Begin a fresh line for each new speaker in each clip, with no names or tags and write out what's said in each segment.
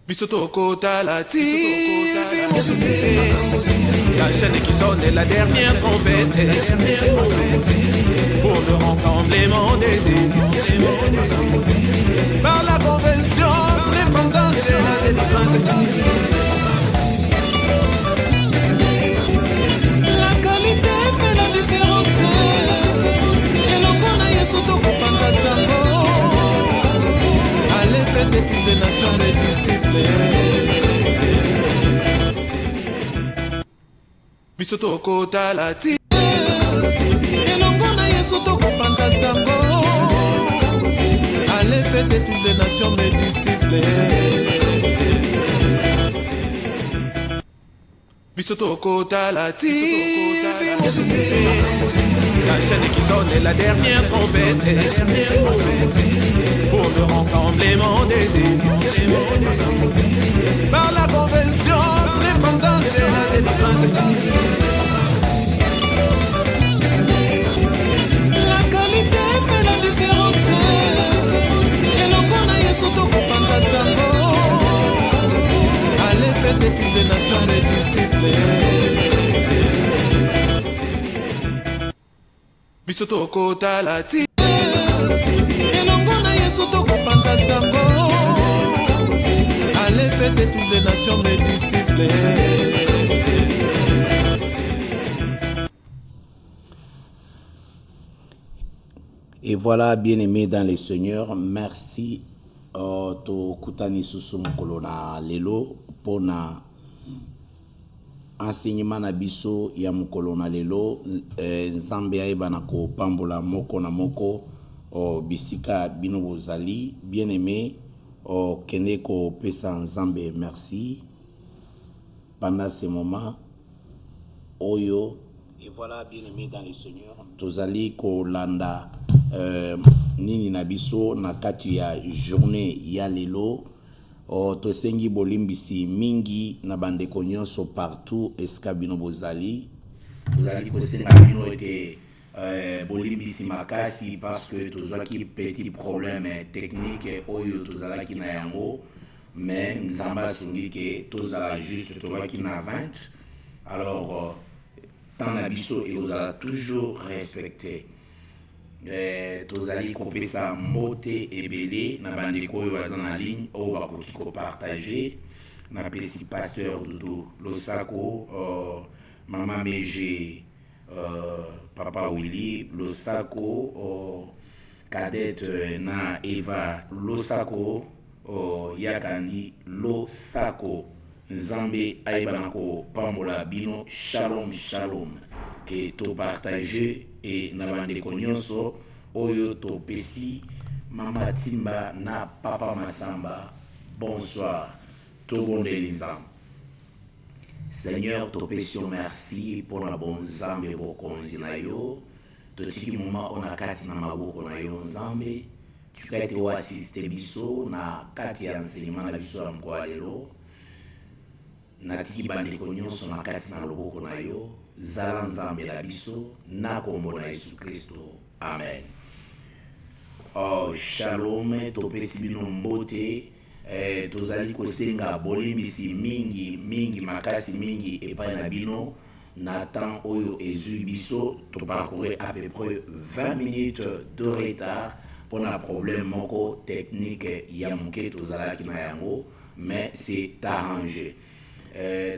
Bisotokota la TV, la chaîne qui sonne est la dernière trompette pour le rassemblement des étudiants. Par la convention, l'indépendance et la délivrance. La qualité fait la différence. Et l'on connaît surtout pour Pantasango. Allez, faites des types de nations, des disciples. Bisotokota la TV. Et l'on connaît surtout pour Pantasango. Allez, faites de toutes les nations mes disciples. Bisotokota la TV, la chaîne qui sonne est la dernière trompette pour le rassemblement des étudiants. Par la convention, l'indépendance et la délivrance. La qualité fait la différence. Et l'on connaît surtout pour Pantasango. Allez, faites de toutes les nations mes disciples. Bisotokota la TV. Et l'on connaît surtout pour Pantasango. Allez, faites de toutes les nations mes disciples.
Et voilà, bien-aimés dans les Seigneurs, merci to kutani susu mokolo na lelo pona enseignement na biso ya mokolo na lelo. Nzambe ayeba na kopambola moko na moko bisika bino bozali. Bien-aimé, kende kopesa Nzambe merci pendant ce moment oyo. Et voilà, bien-aimés dans les Seigneurs, tozali kolanda nini na biso na kati ya journée ya lelo. Tosengi bolimbisi mingi na bandeko nyonso partout esika bino bozali. Tozali kosenga bino ete bolimbisi makasi parce que tozwaki petit problème technique oyo tozalaki na yango, mais Nzambe asungi ke tozala juste tozwaki na 20. Alors tant na biso et ozala toujours respecté. Tozali kopesa mbote ebele na bandeko oyo baza na ligne oyo bakoki kopartage. Na pesi pasteur Doudou Losako, mama Meje, papa Willy Losako, cadette na Eva Losako, yakandi Losako. Nzambe ayeba na kopambola bino. Shalom shalom ke to partage et na bandeko nyonso oyo to pesi mama Timba na papa Masamba. Bonsoir to bondeli Nzambe. Seigneur, to pesi merci pour la bonne Nzambe bokonzi na yo. To tiki moma ona kati na maboko na yo Nzambe. Tu kati o assiste biso na kati ya enseignement na biso ya mkoa lelo. Natiki bandeko nyonso na kati na loboko na yo. Zala Nzambe la biso na kombo na Yesu Kristo. Amen. Shalom, topesi bino mbote. Tozali kosenga bolimbisi mingi makasi mingi epai na bino. Na temps oyo ezui biso to parcourir à peu près 20 minutes de retard pour un problème moko technique ya moke tozalaki na yango, mais c'est arrangé.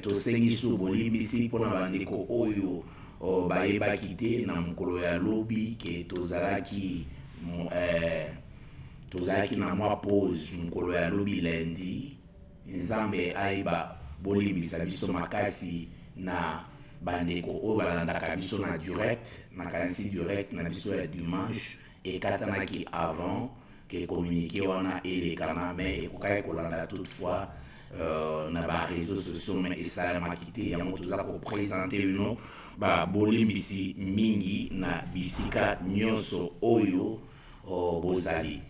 Tosengi su bolimbisi pona bandeko oyo bayebaki te na mokolo ya lobi ke tozalaki na mwa pause mokolo ya lobi lundi. Nzambe ayeba bolimbisa biso makasi na bandeko oyo balandaka biso na direct, na kanisi direct na biso ya dimanche ekatanaki avant ke communiqué wana elekana, mais ekokaki kolanda toutefois na ba réseaux sociaux mais esalamaki te. Yango tozala kopresente bino bolimbisi mingi na bisika nyonso oyo bozali.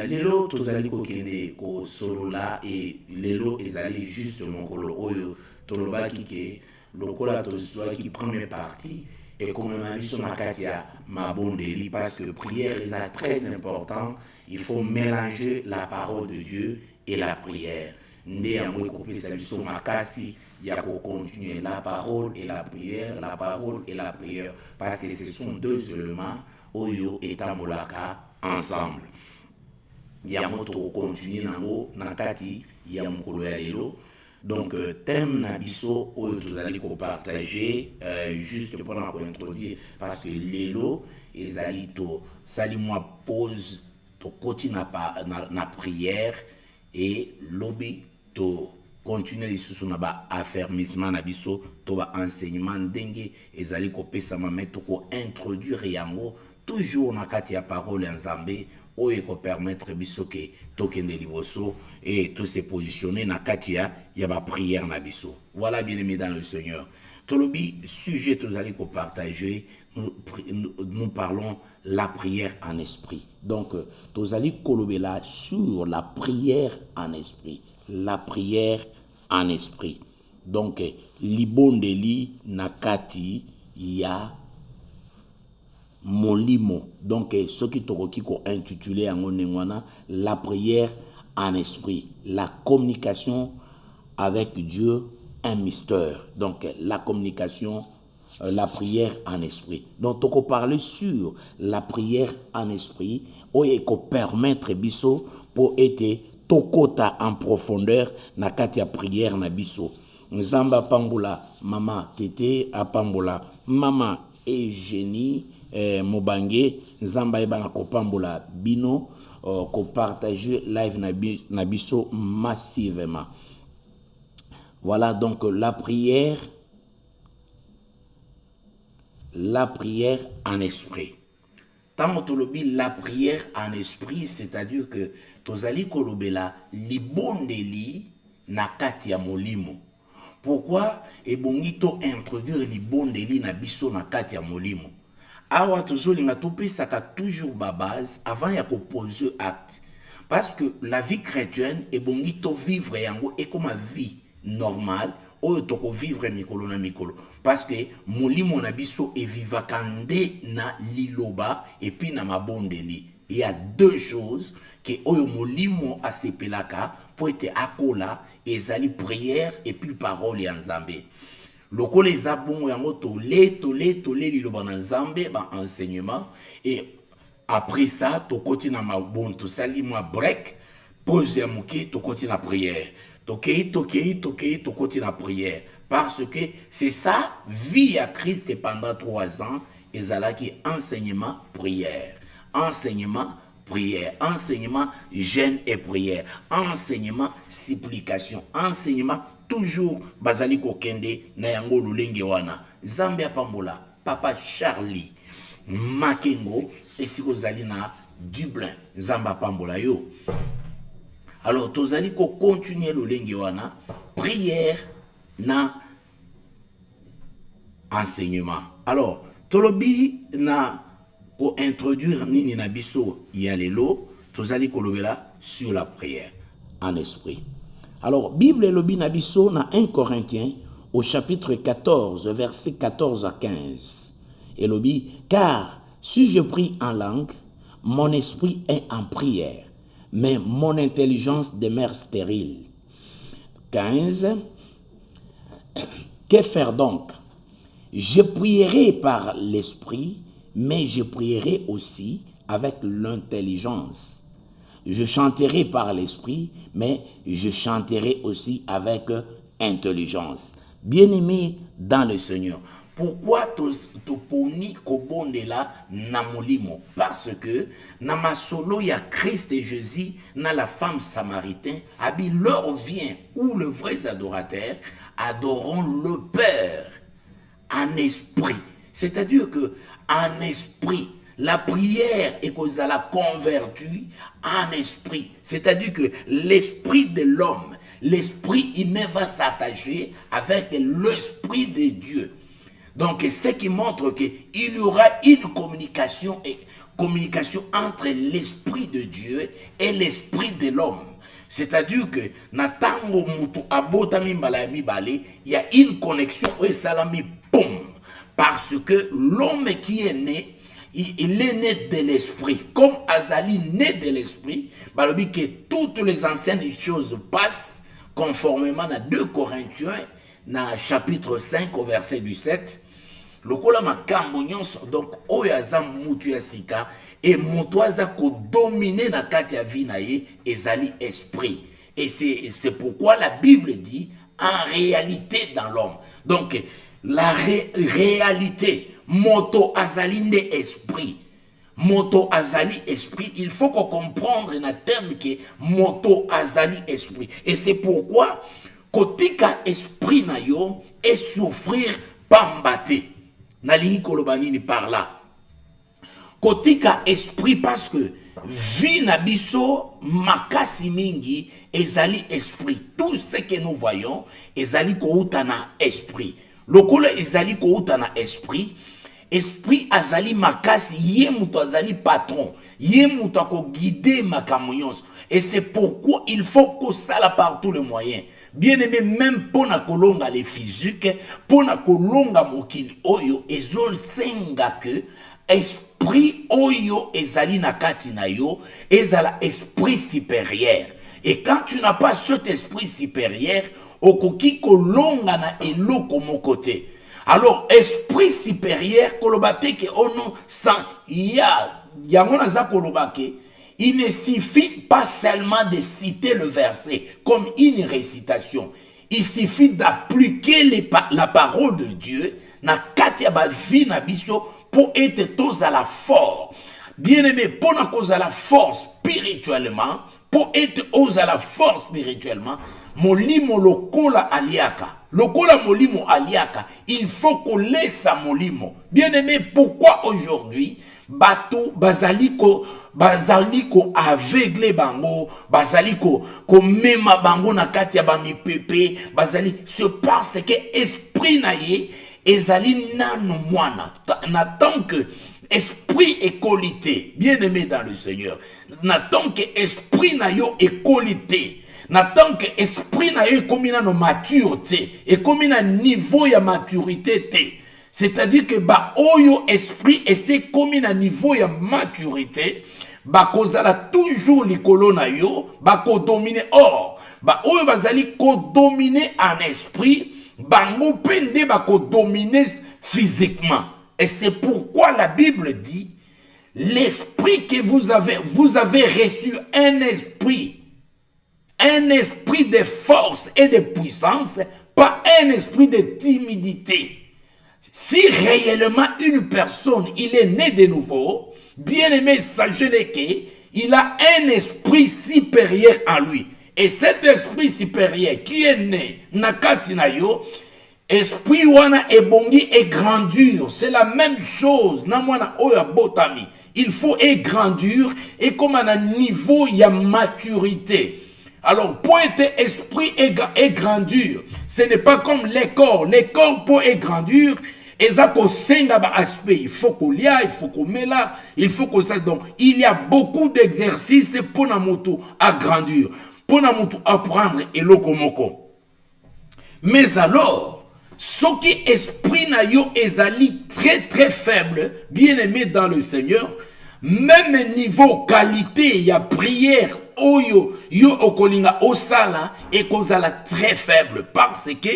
Lelo tozali kokende kosolola et lelo ezali juste mokolo oyo tolobaki ke lokola tozwaki première partie et comme on a vu sur ma katia mabondeli, parce que prière est très important. Il faut mélanger la parole de Dieu et la prière. nde yango ekopesa biso makasi ya continuer la parole et la prière, la parole et la prière, parce que ce sont deux éléments oyo etambolaka ensemble. Yango to continuer nango na kati ya mokolo ya lelo. Donc thème na biso oyo tozali ko partager juste pour introduire, parce que lelo ezali to sali moi pause to koti na prière et lobby to continuer lisusu na ba affermissement na biso to ba enseignement ndenge ezali ko pesa mameto ko introduire yango toujours na kati ya parole ya Nzambe oyo ko permettre biso ke tokende liboso et tout se positionner na kati ya ba prière na biso. Voilà, bien aimé dans le Seigneur. Tolobi sujet tozali ko partager, nous parlons la prière en esprit. Donc tozali kolobela sur la prière en esprit, la prière en esprit. Donc libondeli nakati ya molimo. Donc ce qui tokoki ko intitulé en onengwana la prière en esprit, la communication avec Dieu, un mystère. Donc la communication, la prière en esprit. Donc toko parler sur la prière en esprit oye ko permettre biso pour être tokota en profondeur na kati ya prière na biso. Nzamba pambola mama Tete apambola mama Eugénie Mobange, Nzamba ebana ko pambola bino ko partager live na biso massivement. Voilà donc la prière en esprit. Tant tolobi la prière en esprit, c'est-à-dire que tozali kolobela libondeli na kati ya molimo. Pourquoi ebongito introduire libondeli na biso na kati ya molimo? Awa tozolinga topesaka toujours ba base avant ya ko poser acte. Parce que la vie chrétienne ebongito vivre yango et comme vie normale oyo toko vivre mikolo na mikolo. Parce que molimo na biso evivaka nde na liloba et puis na mabondeli. Il y a deux choses que oyo molimo asepelaka pour être akola ezali prière et puis parole ya Nzambe. Loko les abongo yango tole liloba na Nzambe ba enseignement, et après ça to koti na mabon to sali moi break pause ya moké to koti na prière. Tokei to koti na prière, parce que c'est ça vie à Christ pendant 3 ans ezalaki enseignement prière, enseignement prière, enseignement jeûne et prière, enseignement supplication, enseignement toujours bazali ko kende na yango lulenge wana. Nzambe apambola papa Charlie Makengo esiko zali na Dublin. Nzambe apambola yo. Alors tozali ko continuer lulenge wana prière na enseignement. Alors tolobi na ko introduire nini na biso ya lelo, tozali kolobela sur la prière en esprit. Alors Bible lobi na biso na 1 Corinthiens au chapitre 14 verset 14 à 15. Et lobi, car si je prie en langue, mon esprit est en prière, mais mon intelligence demeure stérile. 15. Que faire donc? Je prierai par l'esprit, mais je prierai aussi avec l'intelligence. Je chanterai par l'esprit, mais je chanterai aussi avec intelligence. Bien-aimé dans le Seigneur, pourquoi toponi kobondela na molimo? Parce que na masolo ya Christ et Jésus, na la femme samaritaine, abi l'heure vient où les vrais adorateurs adoreront le Père en esprit. C'est-à-dire que en esprit, la prière est qu'on la convertie en esprit. C'est-à-dire que l'esprit de l'homme, l'esprit humain va s'attacher avec l'esprit de Dieu. Donc, ce qui montre qu'il y aura une communication entre l'esprit de Dieu et l'esprit de l'homme. C'est-à-dire que natango mutu abotami mbala mibale, il y a une connexion et salami boum. Parce que l'homme qui est né, il est né de l'esprit. Comme Azali né de l'esprit, balobi que toutes les anciennes choses passent. conformément à 2 Corinthiens, dans chapitre 5 au verset du 7, lokola makambo nyonso donc oyo aza mutu ya sika et moto aza ko dominer na kati ya vie na ye ezali esprit. Et c'est pourquoi la Bible dit en réalité dans l'homme. Donc la réalité moto azali nde esprit. Moto azali esprit, il faut qu'on comprendre na terme que moto azali esprit. Et c'est pourquoi kotika esprit na yo et souffrir pambate. Nalingi kolobanini par là. Kotika esprit parce que vie na biso makasi mingi ezali esprit. Tout ce que nous voyons ezali kouta na esprit. Lokolo ezali kouta na esprit. Esprit azali makasi, ye muto azali patron, ye muto ako guider makambo nyonso. Et c'est pourquoi il faut que ça la par tous les moyens. Bien aimé, même pour na kolonga les physiques, pour na kolonga mokili oyo, ezol senga que esprit oyo ezali na kati na yo, ezala esprit supérieur. Et quand tu n'as pas cet esprit supérieur, okoki kolonga na eloko mon côté. Alors, esprit supérieur, kolobate ke ono sans yamona za kolobake, il ne suffit pas seulement de citer le verset comme une récitation. Il suffit d'appliquer la parole de Dieu na katia ba vie na biso pour être tous à la force. Bien-aimé, pour na cause à la force spirituellement, pour être aux à la force spirituellement, molimo lokola aliaka. Lokola molimo aliaka, il faut qu'on laisse à molimo. Bien-aimé, pourquoi aujourd'hui bato bazaliko aveugle bango, bazaliko ko mema bango na kati ya ba mipepe, bazali c'est parce que esprit na ye ezali nanu mwana. N'attend que esprit et qualité, bien-aimé dans le Seigneur. N'attend que esprit na yo et qualité. N'attend que esprit na yo comme na no maturité et comme na niveau ya maturité te. C'est-à-dire que ba oyo esprit et c'est comme na niveau ya maturité, ba kozala toujours likolo na yo, ba ko dominer. Or, ba oyo bazali ko dominer en esprit, bango pende ba ko dominer physiquement. Et c'est pourquoi la Bible dit, l'esprit que vous avez reçu un esprit de force et de puissance, pas un esprit de timidité. Si réellement une personne, il est né de nouveau, bien aimé, sachez-le qu'il a un esprit supérieur en lui. Et cet esprit supérieur qui est né, nakati na yo, esprit wana ebongi et grandeur, c'est la même chose. Na mwana oya botami, il faut grandir et comme à un niveau il y a maturité. Alors pour être esprit et grandeur, ce n'est pas comme les corps. Les corps pour grandir, ezako senga ba aspect. Il faut qu'on lia, il faut qu'on met là, il faut qu'on ça. Donc il y a beaucoup d'exercices pour na moto à grandir, pour na moto apprendre et lokomoko. Mais alors ce qui esprit na yo ezali très très faible, bien aimé dans le Seigneur, même niveau qualité y a prière oyo yo okolinga osala et kozala très faible parce que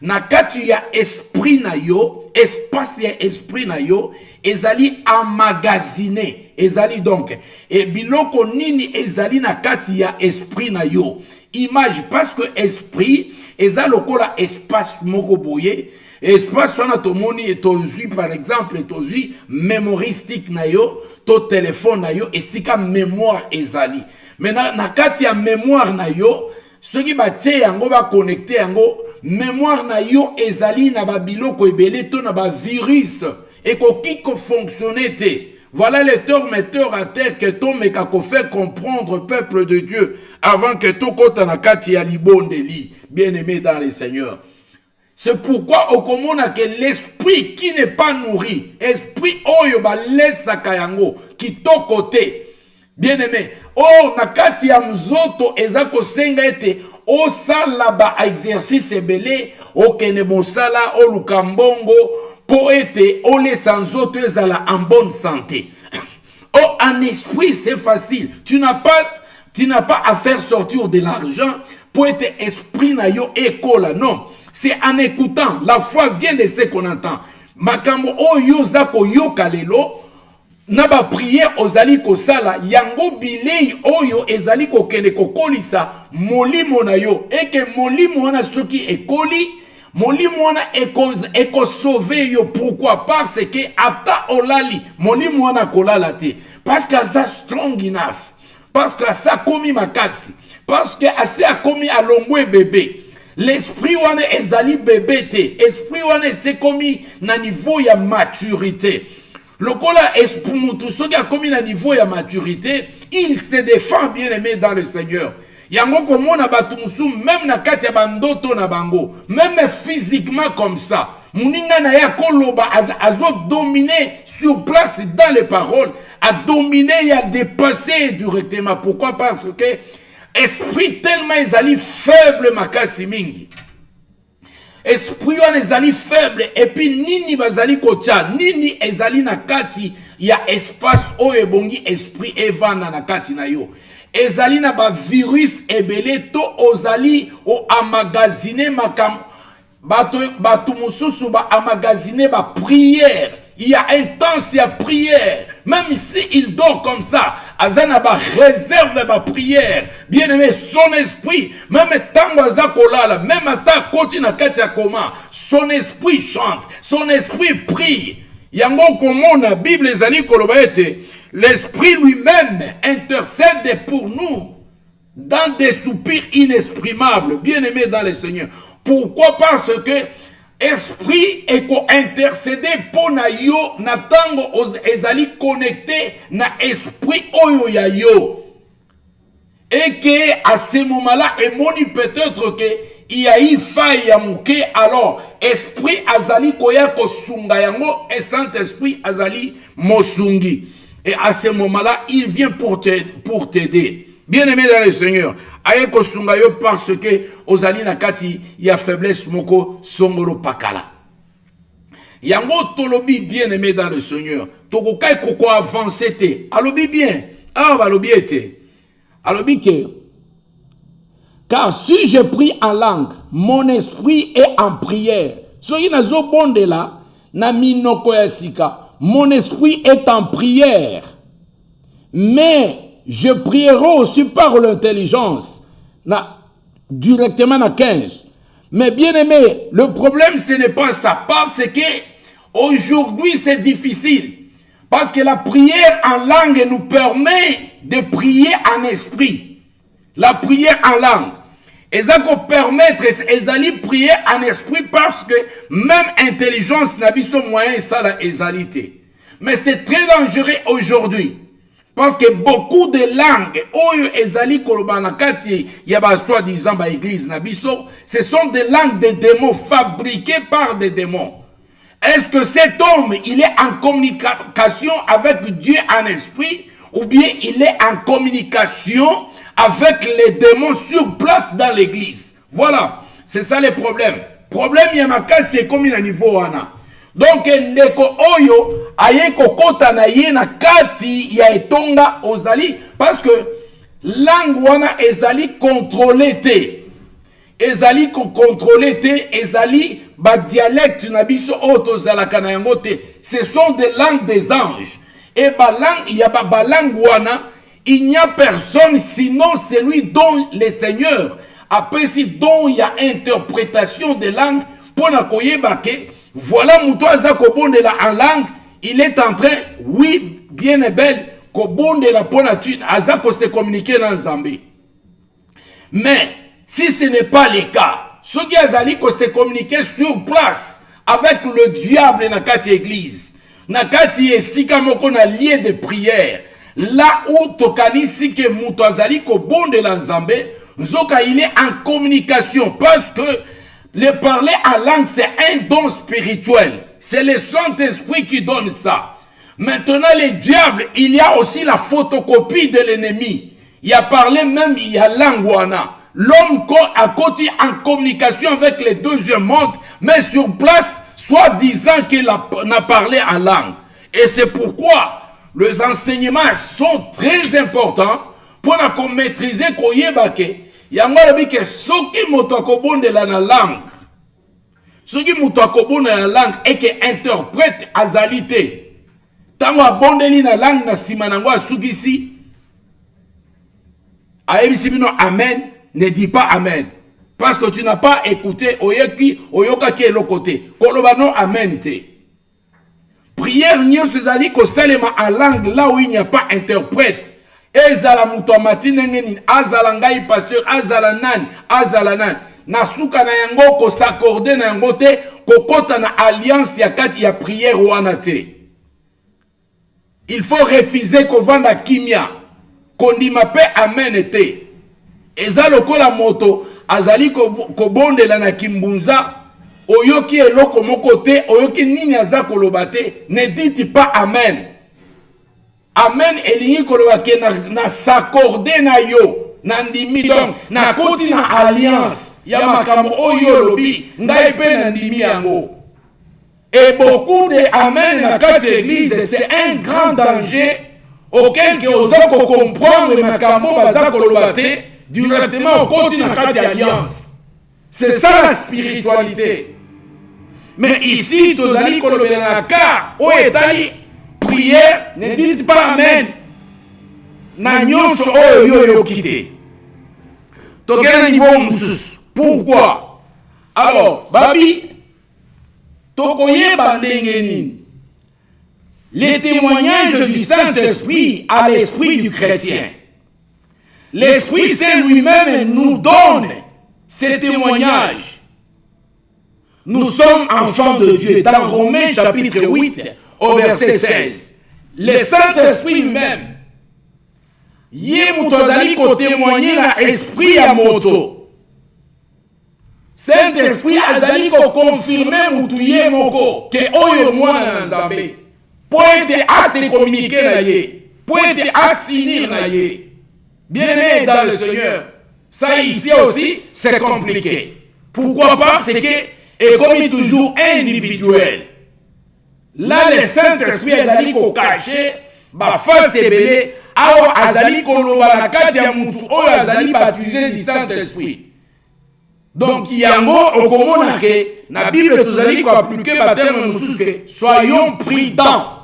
nakati ya esprit na yo, espace ya esprit na yo ezali emmagasiné, ezali donc et biloko nini ezali nakati ya esprit na yo. Image parce que esprit eza lokola espace moko boye, espace wana tomoni etozwi par exemple etozwi mémoristique na yo, to téléphone na yo esika mémoire ezali. Maintenant na kati ya mémoire na yo, soki batie yango ba connecter yango, mémoire na yo ezali na ba biloko ebele to na ba virus et koki ko fonctionner te. Voilà les metteurs à terre que ton mekako fait comprendre peuple de Dieu avant que tout kota na kati ya libondeli, bien-aimé dans le Seigneur. C'est pourquoi au komona que l'esprit qui n'est pas nourri, esprit oyo ba lesa kayango qui to côté, bien-aimé, oh na kati ya mzoto ezako senga ete o sala ba exercice ebele o kene mosala o lukambongo pour être on les sans autres en bonne santé. Oh, en esprit, c'est facile. Tu n'as pas à faire sortir de l'argent pour être esprit na yo école. Non, c'est en écoutant. La foi vient de ce qu'on entend. Makambo oyo zako yoka lelo na ba prière ozali ko sala yango bilei oyo ezali ko kende ko kolisa molimo na yo et que molimo wana soki ekoli molimo wana eko sauver yo. Pourquoi? Parce que ata olali molimo wana kolala te, parce que ça strong enough, parce que ça komi makasi, parce que ça komi alongwe bébé. L'esprit wana ezali bébé te, esprit wana c'est komi na niveau ya maturité. Lokola esprit mutu soki a komi na niveau ya maturité, il se défend, bien aimé dans le Seigneur. Yango komona batu musu même na kati ya bandoto na bango, même physiquement comme ça. Muninga na ya koloba azo dominer sur place dans les paroles, a dominer et a dépasser directement. Pourquoi? Parce que esprit tellement ezali faible makasi mingi. Esprit wana ezali faible et puis nini bazali kocha nini ezali na kati ya espace oyo ebongi esprit evana na kati na yo. Ezali na ba virus ebele to ozali o amagazine makam batu mususu ba amagazine ba prière. Il y a un temps, c'est la prière. Même si il dort comme ça, Azana ba réserve ma prière. Bien aimé, son esprit, même tant Azakolala, même tant Kotina Katia Koma, son esprit chante, son esprit prie. Yango komona Bible ezali kolobaete, l'esprit lui-même intercède pour nous dans des soupirs inexprimables. Bien aimé dans le Seigneur. Pourquoi? Parce que esprit eko intercéder pour na yo na tango ezali connecté na esprit oyo ya yo et que à ce moment-là emoni peut-être que il y a eu faille ya muke, alors esprit azali koya kosunga yango et Saint-Esprit azali mosungi, et à ce moment-là il vient pour t'aider. Bien aimé dans le Seigneur, aye kosunga yo parce que ozali na kati ya faiblesse moko songolo pakala. Yango tolobi bien aimé dans le Seigneur, toko kai koko avancer te. Alobi bien, alobi ete. Alobi ke car si je prie en langue, mon esprit est en prière. Soki nazo bonde la na minoko ya sika, mon esprit est en prière. Mais je prierai aussi par l'intelligence, directement à 15. Mais bien aimé, le problème ce n'est pas ça, parce que aujourd'hui c'est difficile. Parce que la prière en langue nous permet de prier en esprit. La prière en langue. Et ça peut permettre, ils allaient prier en esprit parce que même intelligence n'a pas son moyen et ça la égalité. Mais c'est très dangereux aujourd'hui. Parce que beaucoup de langues, ce sont des langues de démons fabriquées par des démons. Est-ce que cet homme, il est en communication avec Dieu en esprit, ou bien il est en communication avec les démons sur place dans l'église? Voilà, c'est ça le problème. Problème, Yamaka, c'est comme il y a un niveau. Donc, ndeko oyo aye kokota na ye na kati ya etonga ozali, parce que langue wana ezali contrôlé te. Ezali contrôlé te, ezali ba dialecte na biso oto zalaka na yango te. Ce sont des langues des anges. Et ba langue, il y a ba langue wana, il n'y a personne sinon celui dont le Seigneur après si dont il y a interprétation des langues pour na koyeba ke voilà Moutouaza Kobondela en langue, il est en train, oui, bien et belle, Kobondela Ponatude, Azako se communiquer dans Zambie. Mais, si ce n'est pas le cas, ceux qui azali ko se communiquer sur place avec le diable na kati église, na kati esika moko na lieu de prière, là où tokanisi ke Moutouazali Kobondela Zambie, Zoka il est en communication parce que le parler en langue, c'est un don spirituel. C'est le Saint-Esprit qui donne ça. Maintenant, les diables, il y a aussi la photocopie de l'ennemi. Il y a parlé même, il y a languana. L'homme a côté en communication avec les deuxième monde, mais sur place, soit disant qu'il a parlé en langue. Et c'est pourquoi les enseignements sont très importants pour qu'on maîtrise Koyebake. yango alobi ke soki moto akobondela na langue, soki moto akobondela na langue eke interprète azali te, tango abondeli na langue na nsima nango asukisi ayebisi bino amen, ne dis pas amen parce que tu n'as pas écouté oyokaki eloko te, koloba no amen te. Prière nyonso ezali kosalema en langue là où il n'y a pas interprète. Ezala muto matine ngeni, azala ngai pasteur, azala nani, na suka na yango ko s'accorder na yango te, ko kota na alliance ya kati ya prière wana te. Il faut refuser ko vanda kimia, ko ndima pe amen te. Eza lokola moto azali ko bondela na kimbunza, oyoki eloko moko te, oyoki nini aza koloba te, ne dites pas amen. Amen elingi koloba ke na s'accorder na yo, na ndimi donc, na koti na alliance, ya makambo oyo lobi, ngai pe na ndimi yango. Et beaucoup de amen na kati église, c'est un grand danger auquel que oza ko comprendre makambo baza koloba te, directement au koti na kati alliance. C'est ça la spiritualité. Mais ici, tozali kolobela na ka, o etali prière, ne dites pas amen. Na nyonso oyo yo kite. Tokena niveau mususu. Pourquoi? Alors, babi, tokoyeba ndenge nini? Les témoignages du Saint-Esprit à l'esprit du chrétien. L'Esprit Saint lui-même nous donne ces témoignages. Nous sommes enfants de Dieu. Dans Romains chapitre 8, au verset 16. Le Saint-Esprit lui-même, yé moutozali ko témoigner na esprit à moto. Saint-Esprit azali ko confirmer moutouye moko que oyo mwana na nzambe. Pointe à se communiquer na ye. Pointe à s'unir na ye. Bien-aimé dans le Seigneur. Ça ici aussi, c'est compliqué. Pourquoi pas? C'est que, et comme toujours individuel. Là, le Saint-Esprit azali ko caché, ba face ebele, awa azali ko loba na kati ya mutu, oyo azali baptisé du Saint-Esprit. Donc, yango, okomona ke, na Bible tozali ko appliquer ba terme mususu ke, soyons prudents.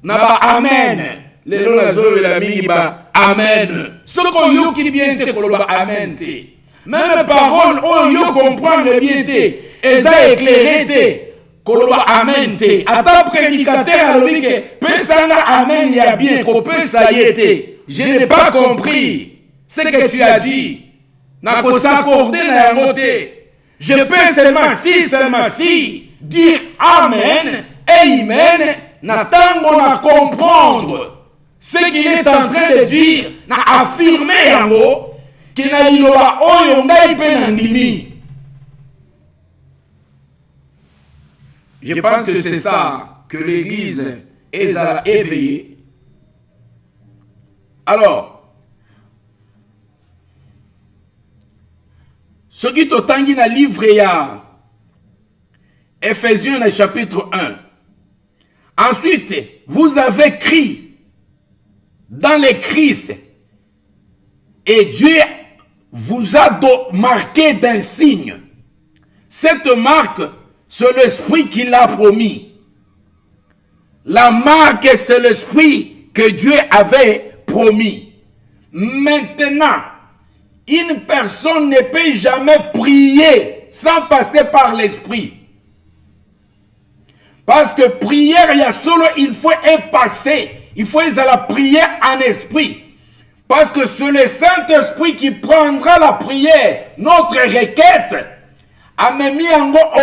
Na ba amen. Lelo na zolo la mingi ba amen. Soko yo ki bien te koloba amen te. Même parole oyo comprendre bien te, eza éclairé te. Koloba amen te. Ata prédicateur alobi ke pesanga amen ya bien ko pesa yete. Je n'ai pas compris ce que tu as dit. Na ko s'accorder na yango te. Je peux seulement si dire amen et amen na tango na comprendre ce qu'il est en train de dire, na affirmer yango que na liloba oyo ngai pe na ndimi. Je pense que c'est ça que l'Église est éveillée. Alors, ce qui t'otangi na livre ya Ephésiens na chapitre 1. Ensuite, vous avez crié dans le Christ et Dieu vous a marqué d'un signe. Cette marque, c'est l'esprit qui l'a promis. La marque, c'est l'esprit que Dieu avait promis. Maintenant, une personne ne peut jamais prier sans passer par l'esprit. Parce que prière, il y a solo, il faut être passé. Il faut être à la prière en esprit. Parce que c'est le Saint-Esprit qui prendra la prière, notre requête, a mis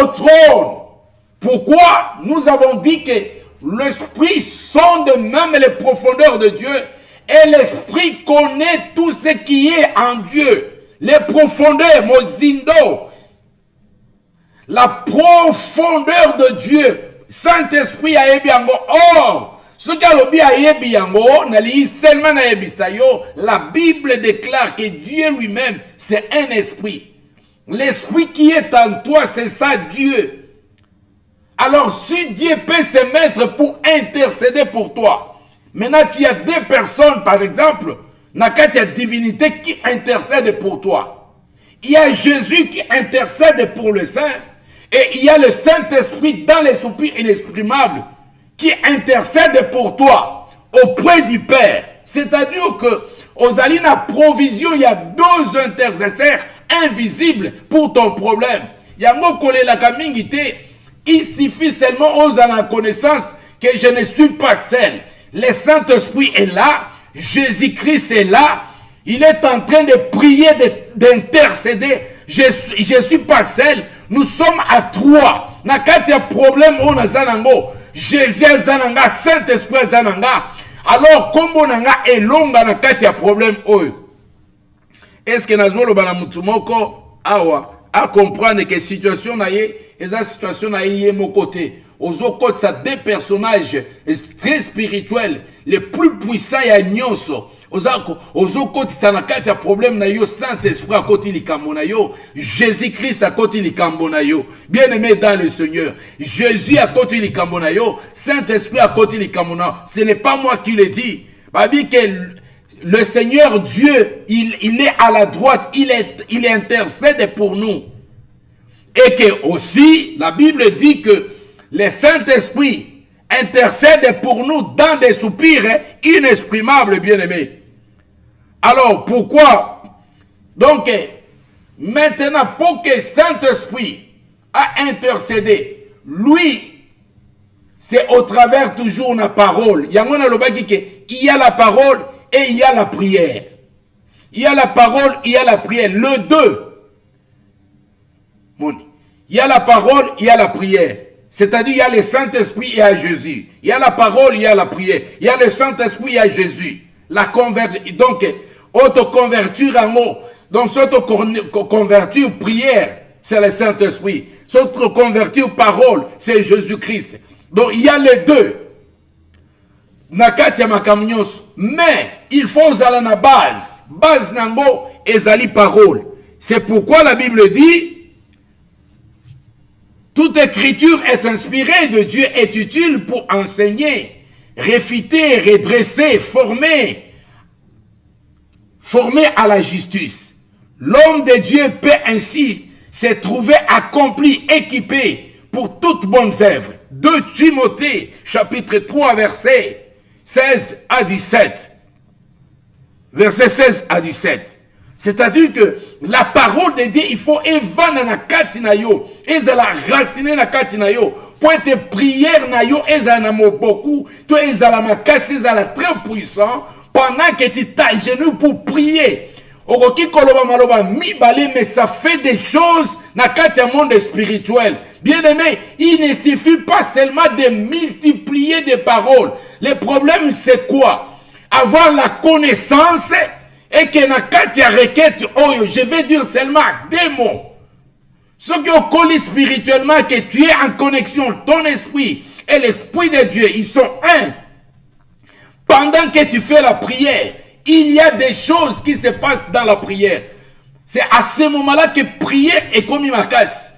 au trône. Pourquoi? Nous avons dit que l'Esprit sonde même les profondeurs de Dieu. Et l'Esprit connaît tout ce qui est en Dieu. Les profondeurs, Mozindo. La profondeur de Dieu. Saint-Esprit a yebi yango. Or, ce qu'alobi a yebi yango, nali seulement na yebi sayo, la Bible déclare que Dieu lui-même, c'est un esprit. L'esprit qui est en toi, c'est ça Dieu. Alors, si Dieu peut se mettre pour intercéder pour toi, maintenant tu as deux personnes, par exemple, na kati ya divinité qui intercède pour toi. Il y a Jésus qui intercède pour le Saint, et il y a le Saint-Esprit dans les soupirs inexprimables qui intercède pour toi auprès du Père. C'est-à-dire que aux alina provision, il y a deux intercesseurs invisibles pour ton problème. Yango kole la kamingite, il suffit seulement aux la connaissance que je ne suis pas seul. Le Saint-Esprit est là, Jésus-Christ est là, il est en train de prier, d'intercéder. Je suis pas seul, nous sommes à trois. Na kati ya problème on a zanango, Jésus zananga, Saint-Esprit zananga. Alors, kombo nanga elonga na kati ya problème oyo. Est-ce que nazolo bana mutumoko awa à comprendre que situation na ye, eza situation na ye mon côté. Ozo côté ça deux personnages très spirituels, les plus puissants ya nyonso. Ozo côté ça na kati ya problème na yo, Saint-Esprit à côté likambo na yo, Jésus-Christ à côté likambo na yo. Bien-aimé dans le Seigneur, Jésus à côté likambo na yo, Saint-Esprit à côté likambo na yo. Ce n'est pas moi qui le dis. Babi que le Seigneur Dieu, il est à la droite, il intercède pour nous. Et que aussi, la Bible dit que le Saint-Esprit intercède pour nous dans des soupirs inexprimables, bien-aimés. Alors, pourquoi? Donc, maintenant, pour que Saint-Esprit a intercédé, lui, c'est au travers toujours de la parole. Il y a la parole et il y a la prière. Il y a la parole, il y a la prière. Le deux. Il y a la parole, il y a la prière. C'est-à-dire, il y a le Saint-Esprit et il y a Jésus. Il y a la parole, il y a la prière. Il y a le Saint-Esprit, il y a Jésus. La conversion. Donc, auto-convertir en mot. Donc, s'auto-convertir prière, c'est le Saint-Esprit. S'auto-convertir parole, c'est Jésus-Christ. Donc, il y a les deux. Nakati ya makamnyos. Mais, il faut aller na base. Base nango, ezali parole. C'est pourquoi la Bible dit, toute écriture est inspirée de Dieu, est utile pour enseigner, réfuter, redresser, former à la justice. L'homme de Dieu peut ainsi se trouver accompli, équipé pour toutes bonnes œuvres. 2 Timothée, chapitre 3, verset 16 à 17. Verset 16 à 17. C'est-à-dire que la parole de Dieu, il faut évana na kati na yo, ezala raciner na kati na yo, pour être prière na yo, ezala na beaucoup, toi ezala makasi, ezala très puissant, pendant que tu t'agenouilles pour prier. Okoki koloba maloba mibale, mais ça fait des choses na kati ya monde spirituel. Bien aimé, il ne suffit pas seulement de multiplier des paroles. Le problème c'est quoi? Avoir la connaissance. Et que na kati ya requête, je vais dire seulement des mots. Ce qui est collé spirituellement, que tu es en connexion, ton esprit et l'esprit de Dieu, ils sont un. Pendant que tu fais la prière, il y a des choses qui se passent dans la prière. C'est à ce moment-là que prière est comme une macasse.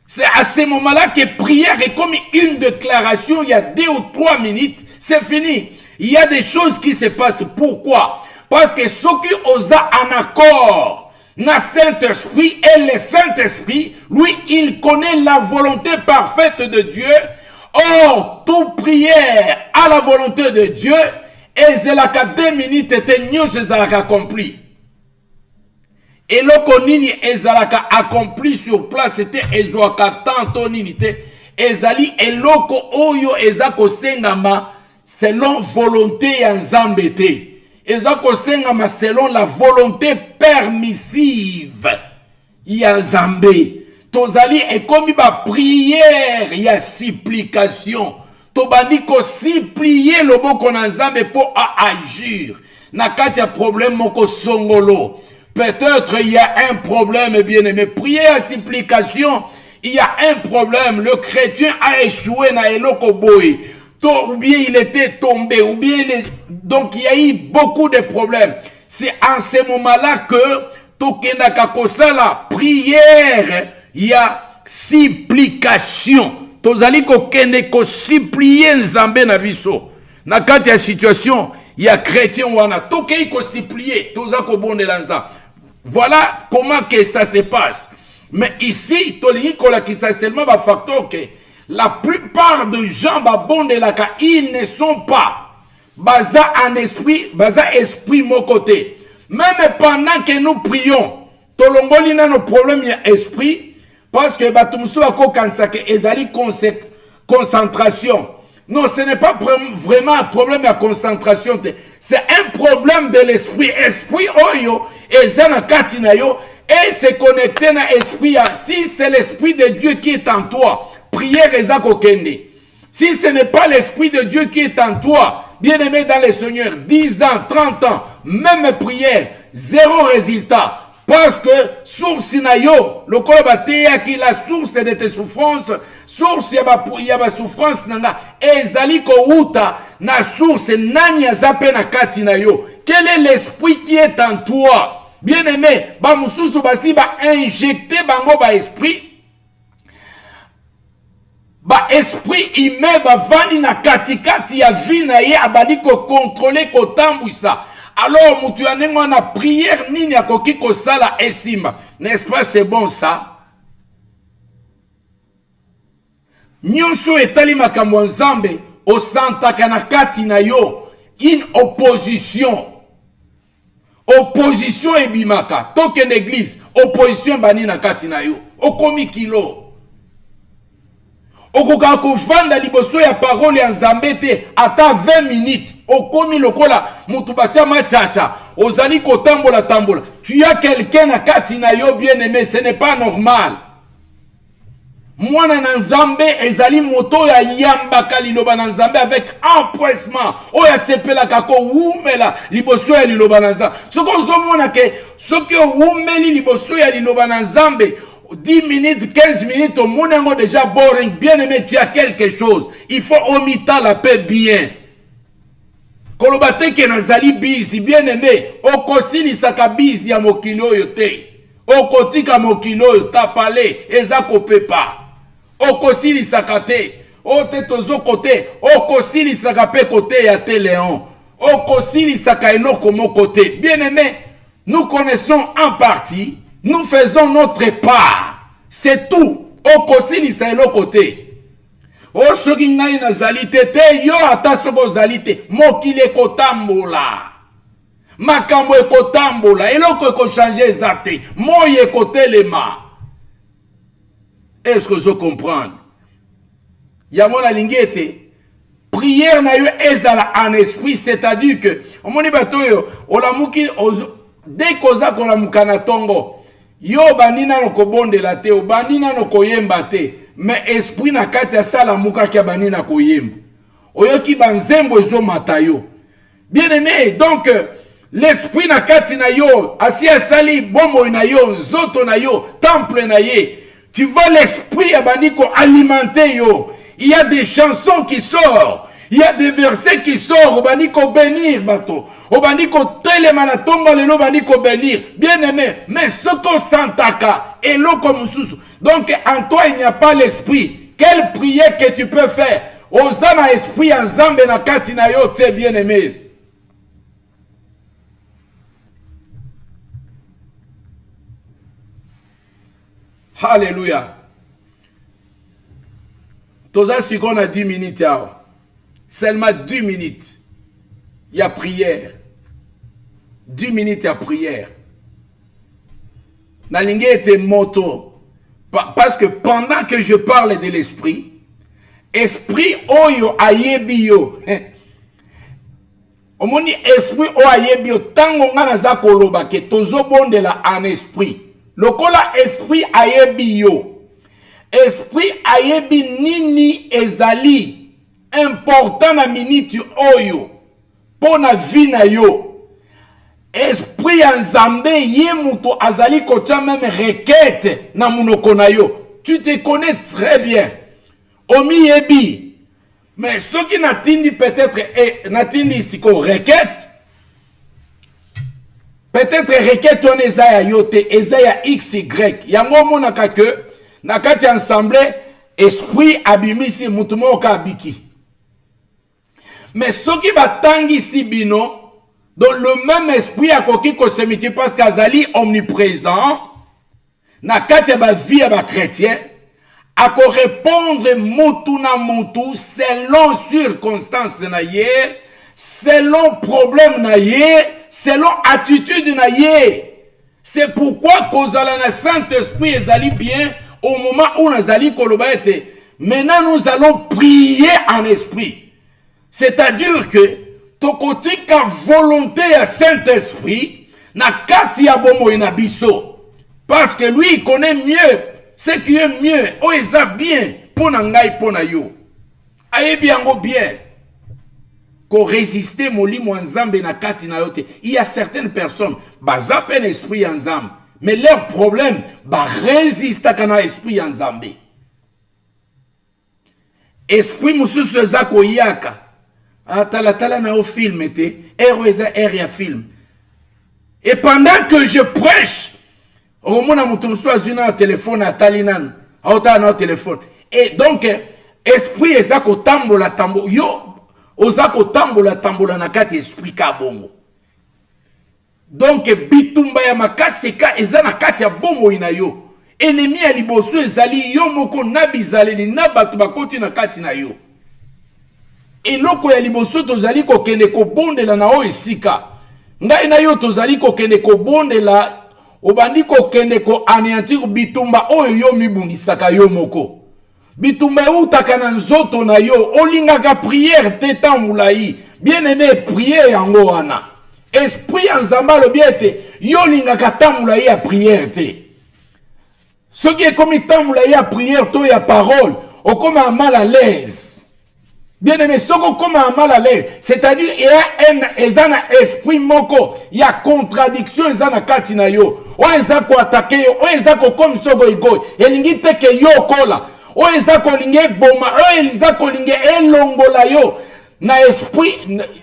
C'est à ce moment-là que prière est comme une déclaration, il y a 2 ou 3 minutes, c'est fini. Il y a des choses qui se passent. Pourquoi? Parce que ceux qui osent en accord, na Saint-Esprit et le Saint-Esprit, lui, il connaît la volonté parfaite de Dieu. Or, toute prière à la volonté de Dieu, et c'est là qu'à 2 minutes, et nous, c'est ça accompli. Et l'okonini, et ça accompli sur place, c'était ezoaka tanto ninité, et zali, et loko oyo, et zako sengama, selon volonté en zambete. Et selon la volonté permissive. Il y a Zambé. Tozali est comme une prière. Il y a supplication. Tobani ko supplier le bon qu'on a Zambé pour agir. Nakati a problème moko songolo. Peut-être il y a un problème bien aimé. Prière à supplication. Il y a un problème. Le chrétien a échoué na eloko boy. Ou bien il était tombé, ou bien donc il y a eu beaucoup de problèmes. C'est en ce moment-là que la prière, il y a supplication. Tozali ko kende ko supplier Nzambe na biso. Na kati ya situation, il y a chrétien wana tokei ko supplier toza ko bondela nzambe. Voilà comment que ça se passe. Mais ici tolingi ko la ki ça seulement ba facteur que la plupart de gens ba bondela ka ils ne sont pas baza en esprit, baza esprit mon côté. Même pendant que nous prions, tolongoli na nos problèmes ya esprit parce que batumsu ako kansake ezali concentration. Non, ce n'est pas vraiment un problème de concentration. C'est un problème de l'esprit. Esprit oyo ezana katina yo et se connecter na esprit. Si c'est l'esprit de Dieu qui est en toi, prière ezako kende. Si ce n'est pas l'esprit de Dieu qui est en toi, bien-aimé dans le Seigneur, 10 ans, 30 ans, même prière, zéro résultat. Parce que source na yo, le kolobatea qui la source de tes souffrances, source yaba souffrance nanga, ezali ko uta na source nani azape na kati na yo. Quel est l'esprit qui est en toi? Bien-aimé, ba mususu basi ba injecter bango ba esprit. Ba esprit humain ba vani na katikati ya vie na ye abali ko contrôler ko tambwisa. Alors, mutu ya nengo na prière nini ya koki ko sala esimba. N'est-ce pas c'est bon ça? Nyonso etali makambo nzambe o santa kanakati na yo in opposition. Opposition ebimaka. Toke l'église, opposition bani na kati na yo. Okomi kilo. Okoka kufanda liboso ya parole ya nzambe te ata 20 minutes. Okomi lokola mutubatia machacha. Ozali kotambola tambola. Tu as quelqu'un na kati na yo bien-aimé, ce n'est pas normal. Mwana na nzambe ezali moto ya yambaka liloba na nzambe avec empressement. Oya sepela kako umela liboso ya liloba na nzambe. Soko ozomona ke soki umeli liboso ya liloba na nzambe 10 minutes, 15 minutes, au monde est déjà boring. Bien aimé, tu as quelque chose. Il faut omita la paix bien. Kolobate ke nazali busy, bien aimé. Okosili saka busy ya mokilo yote. Okotika mokilo yotapale, ezako pepa. Okosili saka te. Ote tozo kote. Okosili saka pe kote ya te Léon. Okosili saka eloko mo kote. Bien aimé, nous connaissons en partie. Nous faisons notre part. C'est tout. Okosili sa elo côté. O soki ngai na zalité te yo ata soko zalité mokile kotambola. Makambo ekotambola eloko eko changer zate. Moye kotelema. Est-ce que je comprends? Yamona lingete prière na yo ezala en esprit, c'est-à-dire que omoni bato yo olamuki dès koza kola mukana tongo yo banina no kobondela te, o banina no koyemba te, mais esprit na kati ya sala muka kia banina koyemba. Oyoki banzembo ezo matayo. Bien aimé, donc l'esprit na kati na yo, asi asali bomo na yo, zoto na yo, temple na ye. Tu vois l'esprit abaniko alimenter yo. Il y a des chansons qui sortent. Il y a des versets qui sortent. Obaniko bénir, bato. Obaniko telemanatomba lelo baniko bénir. Bien aimé. Mais ce qu'on s'entaka. Et l'eau comme sous. Donc en toi il n'y a pas l'esprit. Quelle prière que tu peux faire? Osana esprit en zambe na katina yo te bien aimé. Alléluia. Toza si qu'on a 10 minutes yao. Seulement 10 minutes. Il y a prière. 10 minutes il y a prière. Nalingue était moto. Parce que pendant que je parle de l'esprit, esprit oyo ayebi yo. Omoni esprit o ayebi yo. Tango nga naza koloba ke tozo bondela en esprit. Lokola esprit ayebi yo. Esprit ayebi nini ezali important na minute oyo pona vie na yo. Esprit en Zambé ye muto azali kocha même requête na munoko na yo. Tu te connais très bien. Omi yebi. Mais ce qui natindi peut-être natindi siko requête. Peut-être requête on ezaya yote ezaya XY. Yango monaka que nakati ensemble esprit abimisi mutumo ka biki. Mais ceux qui batangi si bino, dans le même esprit à koki ko se miti parce qu'azali omniprésent, na kate ba vie ba chrétien, à ko répondre mutu na mutu selon circonstance na ye, selon problème na ye, selon attitude na ye. C'est pourquoi kozala na Saint-Esprit ezali bien au moment où nazali koloba ete. Maintenant nous allons prier en esprit. C'est-à-dire que tokotika volonté à Saint-Esprit na kati ya bomo ina biso. Parce que lui il connaît mieux ce qui est mieux. O eza bien pona ngai pona yo. Ayebi yango bien. Ko résister molimo nzambe na kati na yote. Il y a certaines personnes baza pen esprit nzambe, mais leur problème ba résister kana esprit nzambe. Esprit mususu eza ko yaka. Tala na au film était ya film. Et pendant que je prêche, au moment où je suis un téléphone à Talinan, au téléphone. Et donc esprit eza ko tambola tambo yo ozako tambola tambola na kati esprit ka bongo. Donc bitumba ya makaseka eza na kati ya bongo ina yo. Ennemi ya liboso ezali yo moko na bizaleli na batu bakoti na kati na yo. Eloko ya liboso tozali ko kende ko bondela na o esika. Ngai na yo tozali ko kende ko bondela obandi ko kende ko anéantir bitumba oyo yo mibungisaka yo moko. Bitumba utaka na nzoto na yo olingaka prière te tambulai. Bien aimé prière yango wana. Esprit nzamba lo biete yo lingaka tambulai ya prière te. Ce qui est comme tambulai ya prière to ya parole, o comme mal à l'aise. Bien aimé, ce qu'on comme mal à l'aise, c'est-à-dire il y a un esprit moko, il y a contradiction ezana kati na yo. O ezako attaquer yo, o ezako comme sogo igoy. Elingi teke yo kola. O ezako linge boma, o ezako linge elongola yo na esprit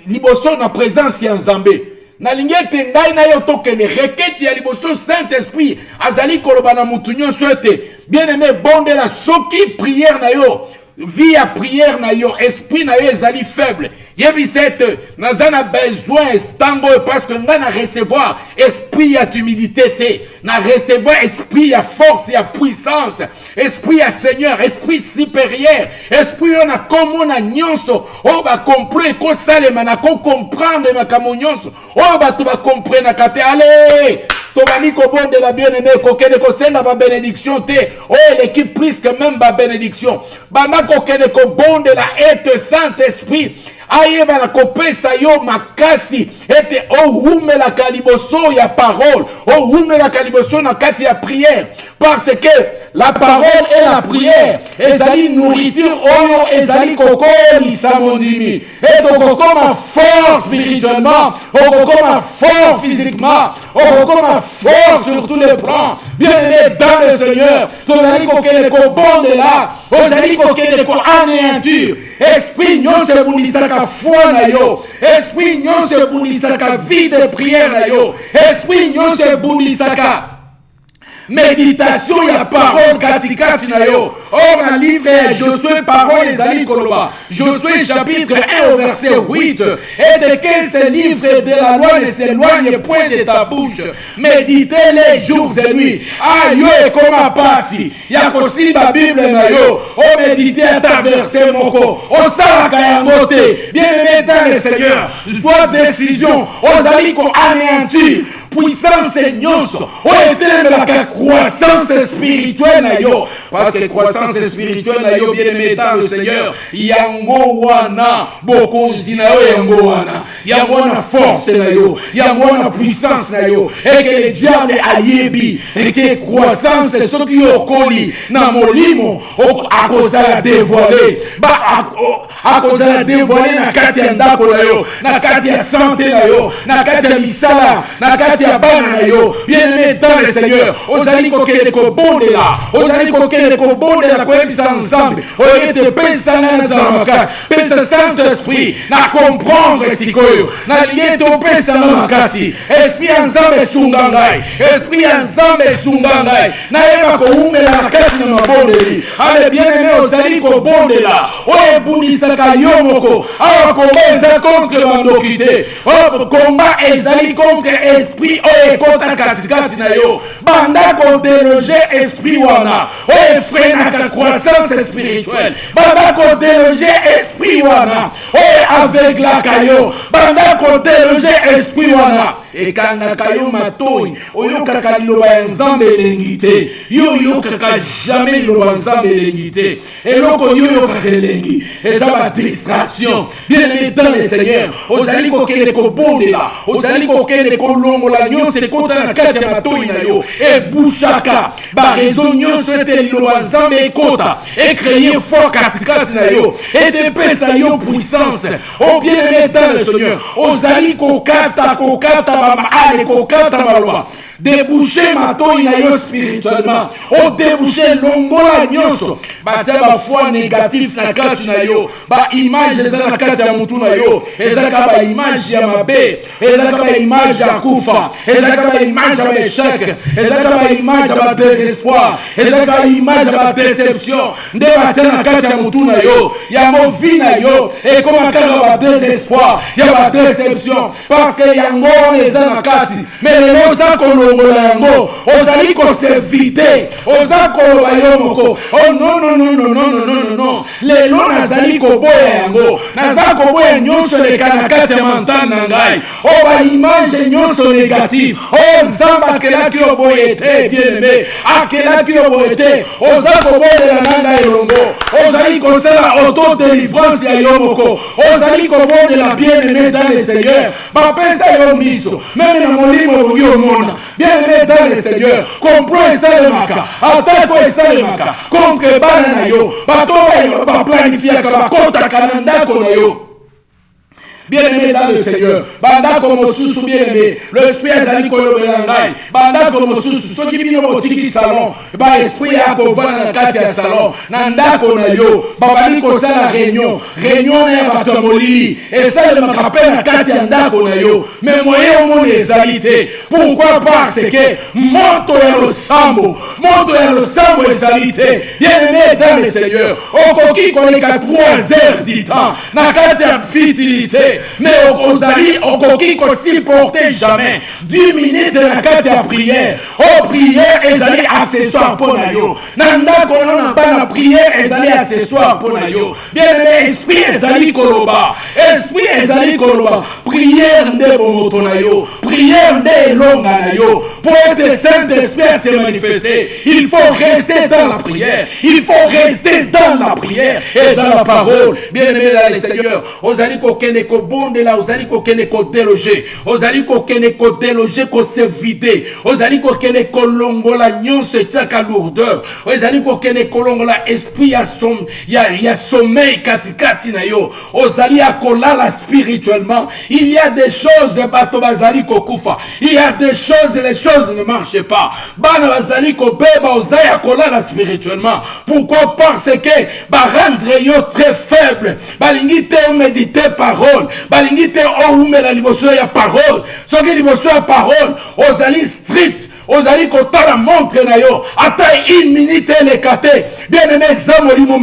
liboso na présence ya Nzambe. Na linge tengai na yo tokene requête ya liboso Saint-Esprit azali koloba na mutu nyonso ete bien aimé bonde la soki prière na yo vie à prière na yo esprit na yo ezali faible yebi cette nazana besoin stango parce que nga na recevoir esprit ya humilité te na recevoir esprit ya force ya puissance esprit ya Seigneur esprit supérieur esprit on a comme na nyonso on va comprendre ko salema na ko comprendre makambo nyonso on va to ba comprendre kate allez tobani ko bonde la bien-aimé ko kene ko senga ba bénédiction te oh l'équipe plus que même ba bénédiction bana ko kene ko bonde la être Saint-Esprit ayeba na kopesa yo makasi ete ohume la kaliboso ya parole ohume la kaliboso na kati ya prière parce que la parole et la prière ezali nourriture oyo ezali kokoli samondimi et okokoma fort spirituellement okokoma fort physiquement okokoma fort sur tous les plans bien aimé dans le Seigneur tozali kokende ko bonde la ozali kokende ko anéantir esprit nyonso ebundisaka foi na yo esprit nyonso ebundisaka vie de prière na yo esprit nyonso ebundisaka méditation ya parole katikati na yo or na livre ya Josué parole ezali koloba Josué chapitre 1 au verset 8 et de que ce livre de la loi ne s'éloigne point de ta bouche méditez-les jours et nuits yo ekoma pasi ya kosimba bible na yo o méditer ata verset moko osalaka yango te bien aimé dans le Seigneur soit décision ozali ko anéantir puissance nyonso o etemelaka croissance spirituelle na yo parce que croissance spirituelle na yo bien aimé dans le Seigneur yango wana bokonzi na yo yango wana yango wana force na yo yango wana puissance na yo et que le diable ayebi et que croissance soki okoli na molimo akozala dévoiler akozala dévoiler na kati ya ndako na yo na kati ya santé na yo na kati ya misala na kati ya bana na yo bien aimé dans le Seigneur ozali kokende ko bondela ozali kokende ko bondela ko ebisa nzambe oyete pesa na nzamaka pesa Saint-Esprit na comprendre siko
oyo nalingi topesanga makasi esprit ya nzambe esunga ngai esprit ya nzambe esunga ngai nayeba koumela na kati na mabondeli ale bien-aimé ozali kobondela oyo ebunisaka yo moko awa komba eza contre bandoki te komba ezali contre esprit oyo ekota katikati na yo banda kodeloge esprit wana oyo efrenaka croissance spirituelle banda kodeloge esprit wana oyo aveglaka yo banda kodeloge esprit wana ekangaka yo matoi oyokaka liloba ya nzambe elengi te yo oyokaka jamais liloba nzambe elengi te eloko yo oyokaka elengi eza badistraction bien-aimé dans le Seigneur ozali kokende kobondela ozali kokende kolongola nyonso ekota na kati ya matoi na yo ebushaka barezo nyonso ete liloba nzambe ekota ekreye fort katikati na yo etepesa yo puissance o bien-aimé dans le Seigneur ozali kokata bamaale kokata maloba déboucher matoi na yo spirituellement o déboucher longola nyonso batia bafoi négatif na kati na yo baimage eza na kati ya mutu na yo ezalaka baimage ya mabe ezalaka baimage ya kufa ezalaka baimage ya baeshek ezalaka baimage ya badésespoir ezalaka baimage ya badéception nde batia na kati ya mutu na yo ya movi na yo ekoma kaka badésespoir ya badéception parce que yango wana eza na kati mais lelo oza kolongola yango ozali kosevite oza koloba yo moko oh non lelo nazali koboya yango naza koboya nyonso leka na kati ya mantane na ngai o baimage nyonso négative o nzambe akelaki yo boye te bien-aimé akelaki yo boye te oza koboyela na ngai elongo ozali kosala autodélivrance ya yo moko ozali kobondela bien-aimé dans le Seigneur bapesa yo miso meme na molimo okoki omona bien-aimé dans le Seigneur complot esalemaka atako esalemaka contre bana na yo bato oyo baplanifiaka bakotaka na ndako na yo bien-aimé dans le Seigneur bandako mosusu bien-aimé le esprit ezali kolobela ngai bandako mosusu soki bino botiki salon baesprit ya kovanda na kati ya salon na ndako na yo babali kosala réunion na ya bato ya molili esalemaka mpe na kati ya ndako na yo me moye omona ezali te pourquoi parce que moto ya losambo ezali te bien-aimé dans le Seigneur okoki koleka 3 heures du temps na kati ya fitilité mais ozali okoki supporter jamais 10 minutes na kati ya prière prière ezali accessoire pour na yo na ndako na bana prière ezali accessoire pour na yo bien-aimé esprit ezali koloba prière nde bomoto na yo prière nde elonga na yo pour être Saint-Esprit se manifester il faut rester dans la prière et dans la parole bien-aimé dans le Seigneur ozali kokende kobondela ozali kokende kodeloger ozali kokende kodeloger ko se vider ozali kokende kolongola nyonso etaka lourdeur ozali kokende kolongola esprit ya sommeil katikati na yo ozali akolala spirituellement il y a des choses bato bazali kokufa il y a des choses les choses ne marchent pas bana bazali kobeba ozali akolala spirituellement pourquoi parce que rendre yo très faible balingi te méditer parole balingi te oumela liboso ya parole soki liboso ya parole ozali strict ozali kotala montre na yo ata 1 minute elekate bien-aimé eza molimo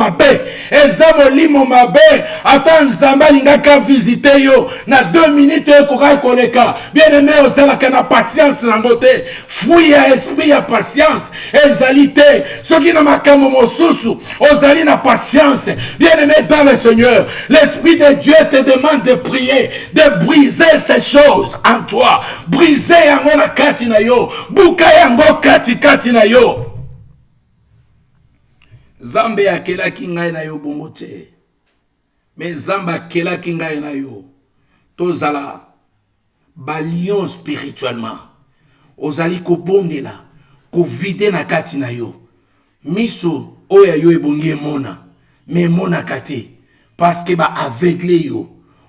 mabe ata nzambe alingaka visite yo na 2 minutes ekoka koleka bien-aimé ozalaka na patience nango te fruit ya esprit ya patience ezali te soki na makambo mosusu ozali na patience bien-aimé dans le Seigneur l'esprit de Dieu te demande de prier de briser ces choses en toi briser yango na kati na yo buka yango kati na yo Zambe akelaki ngai na yo bongo te mais Zambe akelaki ngai na yo tozala balion spirituellement ozali kobondela kovide na kati na yo miso oya yo ebongi emona mais mona kati parce que ba aveugle yo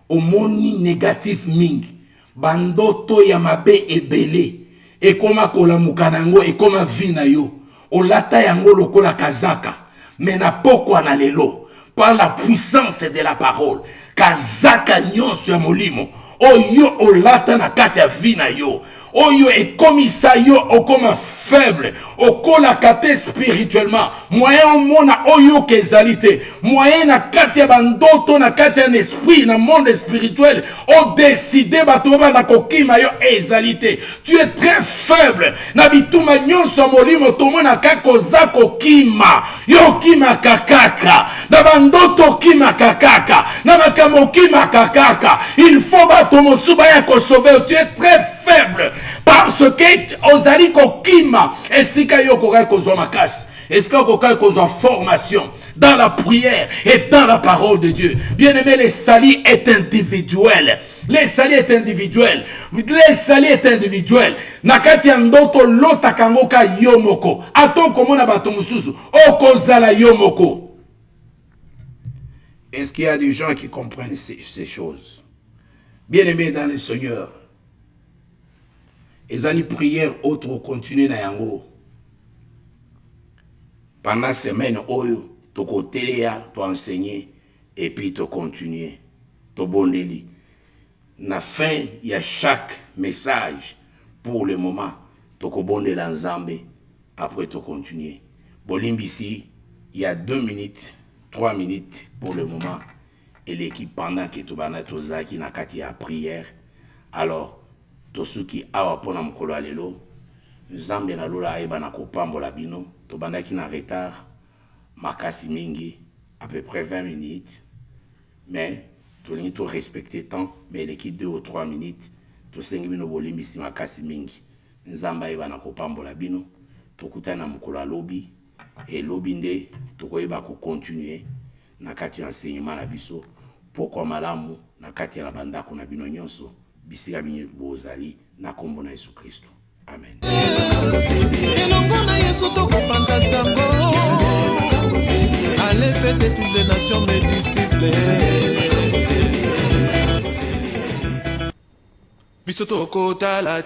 omoni négatif mingi bandoto ya mabe ebele ekoma kolamuka nango ekoma vi na yo olata yango lokola kazaka mais na pokwa na lelo par la puissance de la parole kazaka nyonso ya molimo oyo olata na kati ya vie na yo, oyo ekomisa yo okoma faible, okolaka te spirituellement, moyen omona oyo kezali te, moyen na kati ya bandoto, na kati ya esprit, na monde spirituel, o décide bato bana kokima yo ezali te. Tu es très faible, na bituma nyonso molimo tomona kako za kokima, yo kima kakaka, na bandoto kima kakaka, na makamo kima kakaka, il faut bato mosuba ya ko sauver, tu es très faible, parce que ozali kokima, esika yo kokai kozwa makasi, esika kokai kozwa formation dans la prière et dans la parole de Dieu. Bien aimé, le salut est individuel. Le salut est individuel. Le salut est individuel. Nakati andoto lota kangoka yomoko. Aton komona bato mususu okozala yomoko. Est-ce qu'il y a des gens qui comprennent ces choses? Bien aimé dans le Seigneur, et les prières autres continuent na yango. Pendant semaine, oyo, to koteya, to enseigner, et puis to continuer, to bondeli. Na fin, il y a chaque message, pour le moment, to kobondela nzambe, après to continuer. Bolimbisi, il y a 2 minutes, 3 minutes pour le moment, et l'équipe pendant que to bana to zaki na kati ya prière. Alors, tosuki awa pona mukolo alelo nzambe na lola ayeba na kopambola bino to bandaki na retard makasi mingi à peu près 20 minutes, mais tolingi to respecter temps, mais l'équipe 2 ou 3 minutes to sengi bino bolimbisi makasi mingi nzambe ayeba na kopambola bino to kutana mukolo alobi et lobi nde to koyeba ko continuer na kati ya enseignement na biso pokwa malamu na kati ya bandako na bino nyonso bisika binyo bozali na kombo na Yesu Kristo. Amen.
Elongo na Yesu tokopanda sango. Allez faites toutes les nations mes disciples. Biso tokotala